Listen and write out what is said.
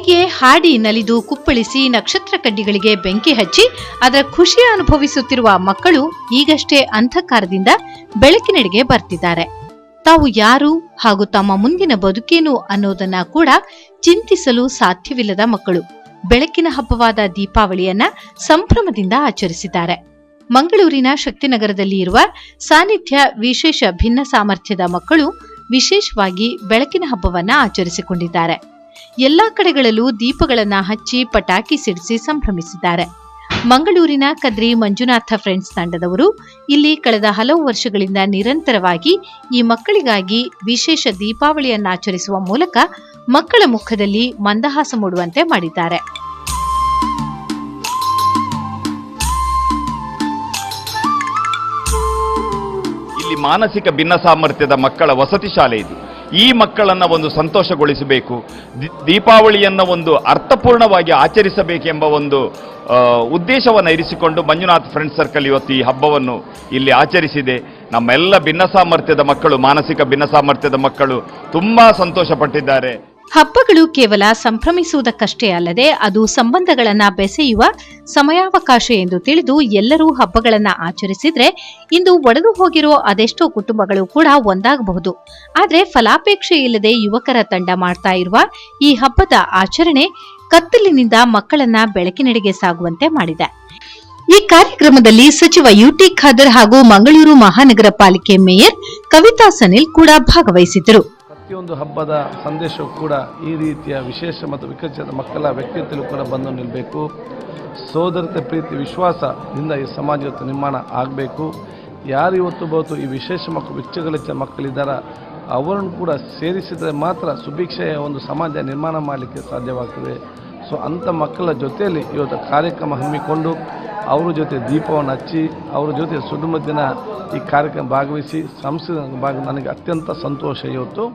ಹೀಗೆ ಹಾಡಿ ನಲಿದು ಕುಪ್ಪಳಿಸಿ ನಕ್ಷತ್ರ ಕಡ್ಡಿಗಳಿಗೆ ಬೆಂಕಿ ಹಚ್ಚಿ ಅದರ ಖುಷಿ ಅನುಭವಿಸುತ್ತಿರುವ ಮಕ್ಕಳು ಈಗಷ್ಟೇ ಅಂಧಕಾರದಿಂದ ಬೆಳಕಿನೆಡೆಗೆ ಬರ್ತಿದ್ದಾರೆ. ತಾವು ಯಾರು ಹಾಗೂ ತಮ್ಮ ಮುಂದಿನ ಬದುಕೇನು ಅನ್ನೋದನ್ನ ಕೂಡ ಚಿಂತಿಸಲು ಸಾಧ್ಯವಿಲ್ಲದ ಮಕ್ಕಳು ಬೆಳಕಿನ ಹಬ್ಬವಾದ ದೀಪಾವಳಿಯನ್ನ ಸಂಭ್ರಮದಿಂದ ಆಚರಿಸಿದ್ದಾರೆ. ಮಂಗಳೂರಿನ ಶಕ್ತಿನಗರದಲ್ಲಿ ಇರುವ ಸಾನ್ನಿಧ್ಯ ವಿಶೇಷ ಭಿನ್ನ ಸಾಮರ್ಥ್ಯದ ಮಕ್ಕಳು ವಿಶೇಷವಾಗಿ ಬೆಳಕಿನ ಹಬ್ಬವನ್ನ ಆಚರಿಸಿಕೊಂಡಿದ್ದಾರೆ. ಎಲ್ಲಾ ಕಡೆಗಳಲ್ಲೂ ದೀಪಗಳನ್ನ ಹಚ್ಚಿ ಪಟಾಕಿ ಸಿಡಿಸಿ ಸಂಭ್ರಮಿಸಿದ್ದಾರೆ. ಮಂಗಳೂರಿನ ಕದ್ರಿ ಮಂಜುನಾಥ ಫ್ರೆಂಡ್ಸ್ ತಂಡದವರು ಇಲ್ಲಿ ಕಳೆದ ಹಲವು ವರ್ಷಗಳಿಂದ ನಿರಂತರವಾಗಿ ಈ ಮಕ್ಕಳಿಗಾಗಿ ವಿಶೇಷ ದೀಪಾವಳಿಯನ್ನಾಚರಿಸುವ ಮೂಲಕ ಮಕ್ಕಳ ಮುಖದಲ್ಲಿ ಮಂದಹಾಸ ಮೂಡುವಂತೆ ಮಾಡಿದ್ದಾರೆ. ಇಲ್ಲಿ ಮಾನಸಿಕ ಭಿನ್ನ ಸಾಮರ್ಥ್ಯದ ಮಕ್ಕಳ ವಸತಿ ಶಾಲೆ ಇದು. ಈ ಮಕ್ಕಳನ್ನು ಒಂದು ಸಂತೋಷಗೊಳಿಸಬೇಕು, ದೀಪಾವಳಿಯನ್ನು ಒಂದು ಅರ್ಥಪೂರ್ಣವಾಗಿ ಆಚರಿಸಬೇಕೆಂಬ ಒಂದು ಉದ್ದೇಶವನ್ನು ಇರಿಸಿಕೊಂಡು ಮಂಜುನಾಥ್ ಫ್ರೆಂಡ್ಸ್ ಸರ್ಕಲ್ ಇವತ್ತು ಈ ಹಬ್ಬವನ್ನು ಇಲ್ಲಿ ಆಚರಿಸಿದೆ. ನಮ್ಮೆಲ್ಲ ಭಿನ್ನ ಸಾಮರ್ಥ್ಯದ ಮಕ್ಕಳು, ಮಾನಸಿಕ ಭಿನ್ನ ಸಾಮರ್ಥ್ಯದ ಮಕ್ಕಳು ತುಂಬಾ ಸಂತೋಷ ಪಟ್ಟಿದ್ದಾರೆ. ಹಬ್ಬಗಳು ಕೇವಲ ಸಂಭ್ರಮಿಸುವುದಕ್ಕಷ್ಟೇ ಅಲ್ಲದೆ ಅದು ಸಂಬಂಧಗಳನ್ನ ಬೆಸೆಯುವ ಸಮಯಾವಕಾಶ ಎಂದು ತಿಳಿದು ಎಲ್ಲರೂ ಹಬ್ಬಗಳನ್ನ ಆಚರಿಸಿದ್ರೆ ಇಂದು ಒಡೆದು ಹೋಗಿರೋ ಅದೆಷ್ಟೋ ಕುಟುಂಬಗಳು ಕೂಡ ಒಂದಾಗಬಹುದು. ಆದ್ರೆ ಫಲಾಪೇಕ್ಷೆ ಇಲ್ಲದೆ ಯುವಕರ ತಂಡ ಮಾಡ್ತಾ ಇರುವ ಈ ಹಬ್ಬದ ಆಚರಣೆ ಕತ್ತಲಿನಿಂದ ಮಕ್ಕಳನ್ನ ಬೆಳಕಿನೆಡೆಗೆ ಸಾಗುವಂತೆ ಮಾಡಿದೆ. ಈ ಕಾರ್ಯಕ್ರಮದಲ್ಲಿ ಸಚಿವ ಯುಟಿ ಖಾದರ್ ಹಾಗೂ ಮಂಗಳೂರು ಮಹಾನಗರ ಪಾಲಿಕೆ ಮೇಯರ್ ಕವಿತಾ ಸನಿಲ್ ಕೂಡ ಭಾಗವಹಿಸಿದ್ದರು. ಪ್ರತಿಯೊಂದು ಹಬ್ಬದ ಸಂದೇಶವೂ ಕೂಡ ಈ ರೀತಿಯ ವಿಶೇಷ ಮತ್ತು ವಿಕಸಿತ ಮಕ್ಕಳ ವ್ಯಕ್ತಿತ್ವಗಳು ಕೂಡ ಬಂದು ನಿಲ್ಲಬೇಕು. ಸೋದರತೆ, ಪ್ರೀತಿ, ವಿಶ್ವಾಸದಿಂದ ಈ ಸಮಾಜ ಇವತ್ತು ನಿರ್ಮಾಣ ಆಗಬೇಕು. ಯಾರು ಇವತ್ತು ಈ ವಿಶೇಷ ಮಕ್ಕಳು ವಿಚ್ಚಗಳಿച്ച ಮಕ್ಕಳಿದ್ದಾರೆ ಅವರನ್ನು ಕೂಡ ಸೇರಿಸಿದರೆ ಮಾತ್ರ ಸುಭಿಕ್ಷೆಯ ಒಂದು ಸಮಾಜ ನಿರ್ಮಾಣ ಮಾಡಲಿಕ್ಕೆ ಸಾಧ್ಯವಾಗ್ತದೆ. ಸೊ ಅಂಥ ಮಕ್ಕಳ ಜೊತೆಯಲ್ಲಿ ಇವತ್ತು ಕಾರ್ಯಕ್ರಮ ಹಮ್ಮಿಕೊಂಡು ಅವರ ಜೊತೆ ದೀಪವನ್ನು ಹಚ್ಚಿ ಅವರ ಜೊತೆ ಸುಡುಮದ್ದಿನ ಈ ಕಾರ್ಯಕ್ರಮ ಭಾಗವಹಿಸಿ ಸಂಸ್ಕೃತಿ ನನಗೆ ಅತ್ಯಂತ ಸಂತೋಷ ಇವತ್ತು.